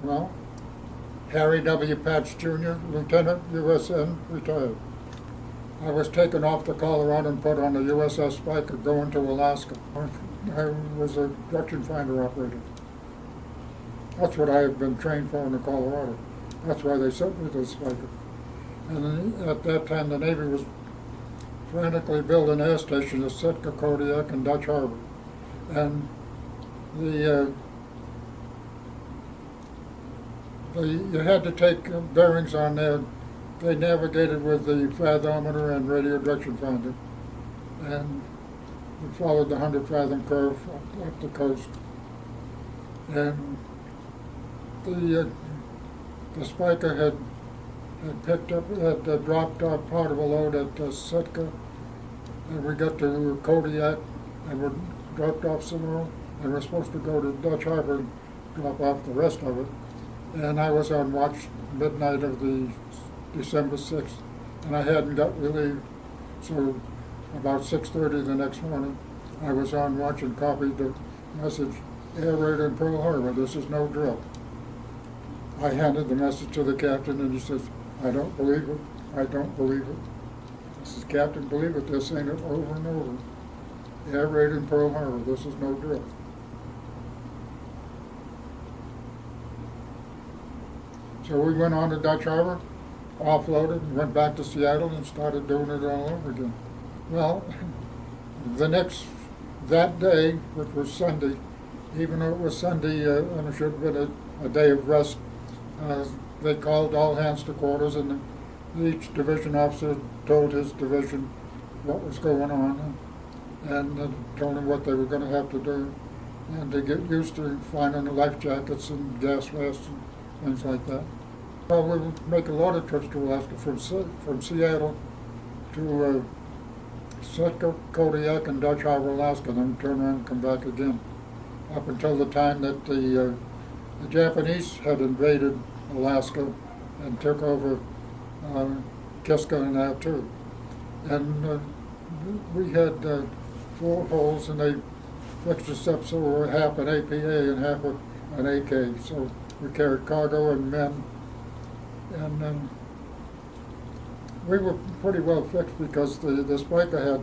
Well, Harry W. Patch Jr., Lieutenant, USN, retired. I was taken off the Colorado and put on the USS Spica going to Alaska. I was a direction finder operator. That's what I had been trained for in the Colorado. That's why they sent me to the Spica. And at that time, the Navy was frantically building air stations at Sitka, Kodiak, and Dutch Harbor. And you had to take bearings on there. They navigated with the fathometer and radio direction finder, and we followed the 100-fathom curve up the coast. And the Spica had dropped off part of a load at Sitka, and we got to Kodiak, and we dropped off some more, and we're supposed to go to Dutch Harbor and drop off the rest of it. And I was on watch midnight of the December 6th, and I hadn't got relieved. So about 6:30 the next morning, I was on watch and copied the message, air raid in Pearl Harbor, this is no drill. I handed the message to the captain, and he says, I don't believe it, I don't believe it. I says, Captain, believe it, they're saying it over and over. Air raid in Pearl Harbor, this is no drill. So we went on to Dutch Harbor, offloaded, and went back to Seattle and started doing it all over again. Well, that day, which was Sunday, even though it was Sunday and it should have been a day of rest, they called all hands to quarters, and each division officer told his division what was going on, and told them what they were going to have to do, and to get used to finding the life jackets and gas masks and things like that. Well, we would make a lot of trips to Alaska from Seattle to Sitka, Kodiak, and Dutch Harbor, Alaska, and then turn around and come back again, up until the time that the Japanese had invaded Alaska and took over Kiska and Aleutian. And we had 4 holes, and they fixed us up so we were half an APA and half an AK. So we carried cargo and men. And we were pretty well fixed because the Spica had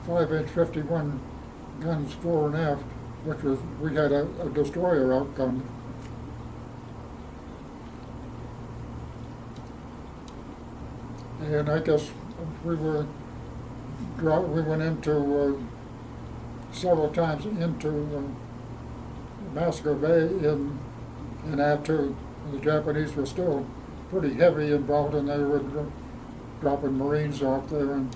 5-inch 51 guns fore and aft, which was, we had a destroyer outgunned. And I guess we went into several times into Masco Bay in Aleutian. The Japanese were still pretty heavy involved, and they were dropping Marines off there and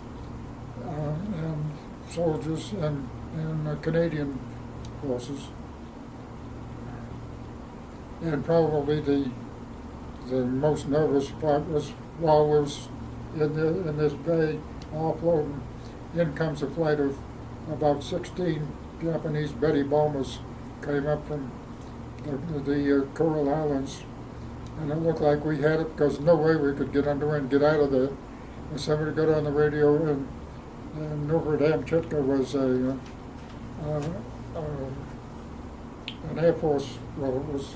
soldiers and Canadian forces. And probably the most nervous part was while we was in this bay offloading, in comes a flight of about 16 Japanese Betty bombers came up from the Coral Islands. And it looked like we had it because no way we could get under and get out of there. And somebody got on the radio, and Novrodamchitka was an Air Force, well, it was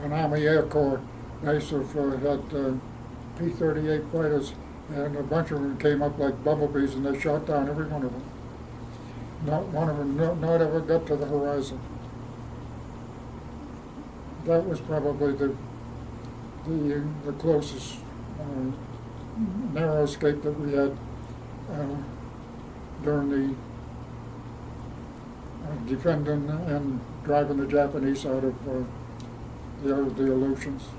an Army Air Corps base of had P-38 fighters, and a bunch of them came up like bumblebees, and they shot down every one of them. Not one of them not ever got to the horizon. That was probably the closest narrow escape that we had during the defending and driving the Japanese out of the Aleutians.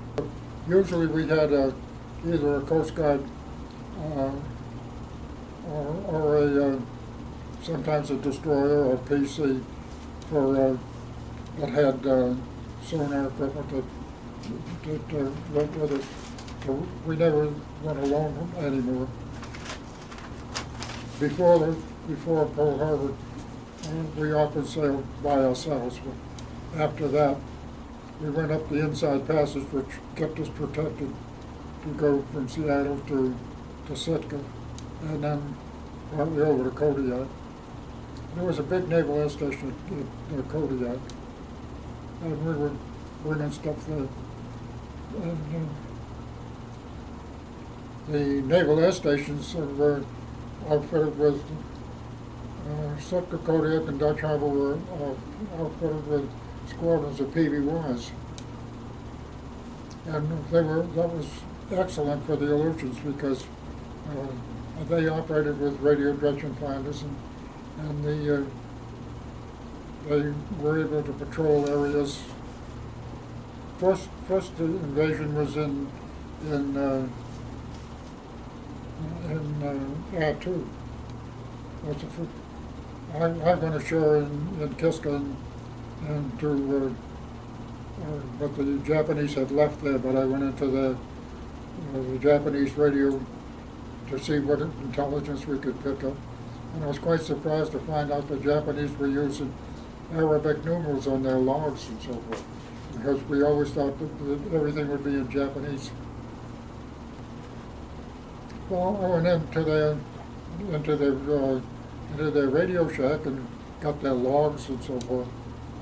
Usually we had either a Coast Guard or sometimes a destroyer or PC that had sonar equipment that went with us. So we never went alone anymore. Before Pearl Harbor, we often sailed by ourselves, but after that, we went up the inside passage, which kept us protected to go from Seattle to Sitka, and then partly over to Kodiak. There was a big naval air station at Kodiak, and we were bringing stuff there. And, the naval air stations were outfitted with Sitka, Kodiak, and Dutch Harbor were outfitted with squadrons of PBYs. And that was excellent for the Aleutians because they operated with radio direction finders, and they were able to patrol areas. First the invasion was in Aleutian. I went ashore in Kiska and to but the Japanese had left there. But I went into the Japanese radio to see what intelligence we could pick up, and I was quite surprised to find out the Japanese were using Arabic numerals on their logs and so forth, because we always thought that everything would be in Japanese. Well, I went into their radio shack and got their logs and so forth.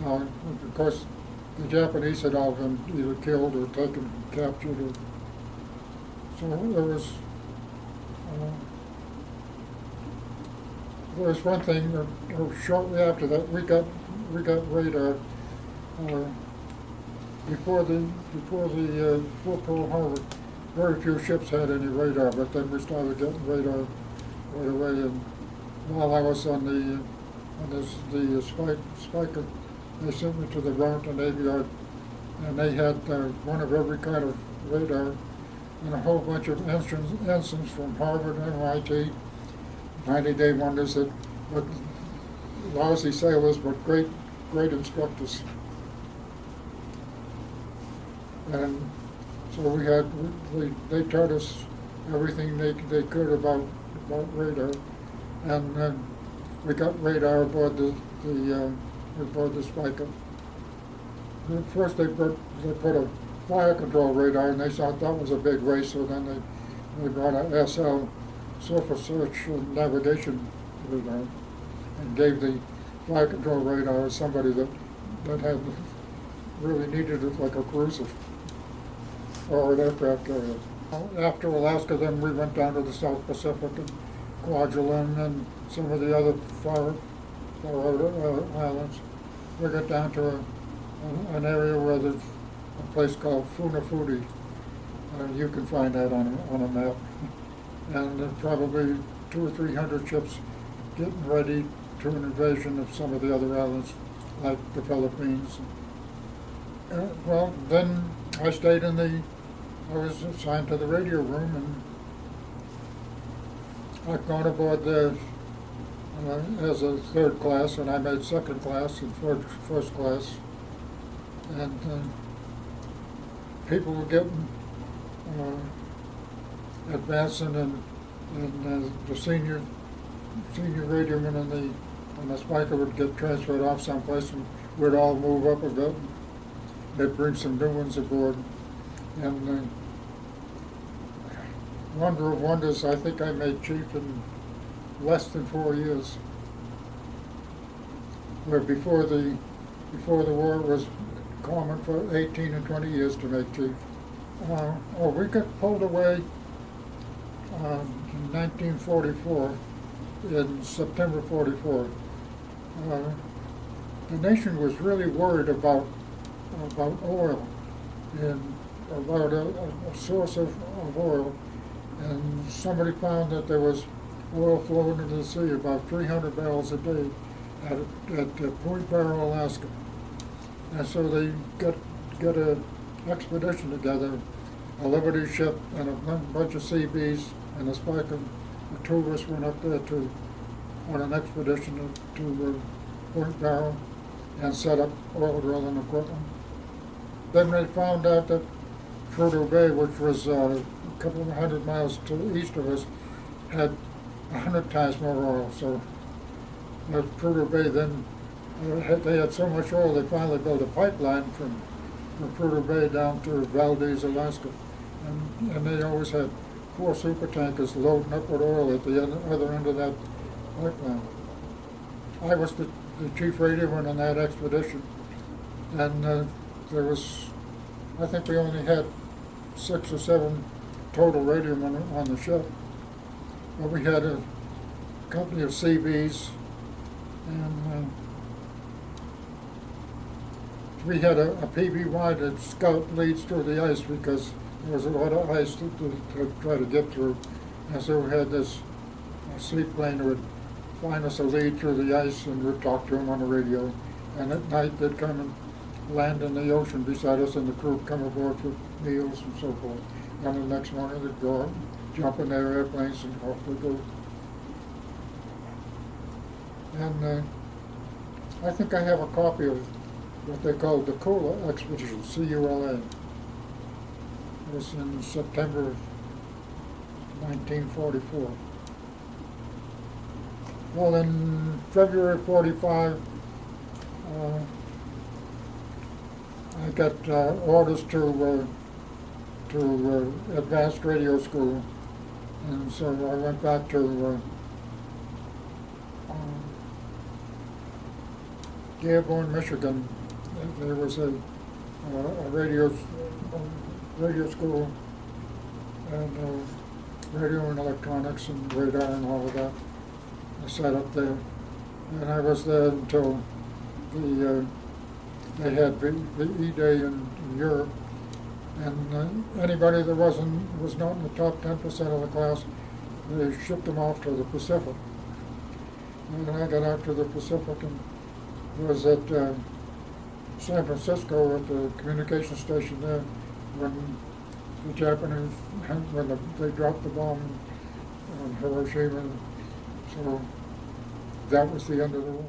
Of course, the Japanese had all been either killed or taken, captured, or so there was one thing. Shortly after that, we got radar. Before Pearl Harbor, very few ships had any radar, but then we started getting radar right away. And while I was on the Spica, they sent me to the Ronton Navy Yard, and they had one of every kind of radar and a whole bunch of ensigns from Harvard, MIT, 90-day wonders that were lousy sailors but great instructors. And so they taught us everything they could about radar, and we got radar aboard the Spica. First they put a fire control radar, and they thought that was a big waste, so then they brought a SL, surface search and navigation radar, and gave the fire control radar to somebody that had really needed it, like a cruiser or an aircraft carrier. After Alaska, then we went down to the South Pacific and Kwajalein and some of the other far islands. We got down to an area where there's a place called Funafuti. You can find that on a map. And probably 200 or 300 ships getting ready to an invasion of some of the other islands, like the Philippines. Well, then I was assigned to the radio room, and I've gone aboard there as a third class, and I made second class and first class. And people were getting advancing, and the senior radioman on the Spica would get transferred off someplace, and we'd all move up a bit. They'd bring some new ones aboard, and wonder of wonders, I think I made chief in less than 4 years. Where before the war it was common for 18 and 20 years to make chief. We got pulled away in 1944, in September 44. The nation was really worried about oil, and about a source of oil, and somebody found that there was oil flowing into the sea, about 300 barrels a day at Point Barrow, Alaska. And so they got an expedition together, a Liberty ship and a bunch of CBs and a Spica. The two of us went up there on an expedition to Point Barrow and set up oil drilling equipment. Then they found out that Prudhoe Bay, which was a couple of 100 miles to the east of us, had 100 times more oil. So Prudhoe Bay then, they had so much oil they finally built a pipeline from Prudhoe Bay down to Valdez, Alaska. And they always had 4 super tankers loading up with oil at the other end of that pipeline. I was the chief radioman on that expedition, and there was I think we only had 6 or 7 total radio on the ship. But we had a company of CVs, and we had a PBY that scout leads through the ice because there was a lot of ice to try to get through. And so we had this seaplane that would find us a lead through the ice, and we'd talk to them on the radio. And at night they'd come and land in the ocean beside us, and the crew would come aboard for meals and so forth. And the next morning they'd go out, jump in their airplanes, and off they go. And I think I have a copy of what they called the Kula Expedition, C-U-L-A. It was in September of 1944. Well, in February of 45, I got orders to advanced radio school, and so I went back to Dearborn, Michigan. There was a radio school, and radio and electronics and radar and all of that. I sat up there, and I was there until they had VE Day in Europe, and anybody that was not in the top 10% of the class, they shipped them off to the Pacific. And I got out to the Pacific and was at San Francisco at the communication station there when the Japanese, they dropped the bomb on Hiroshima. So that was the end of the war.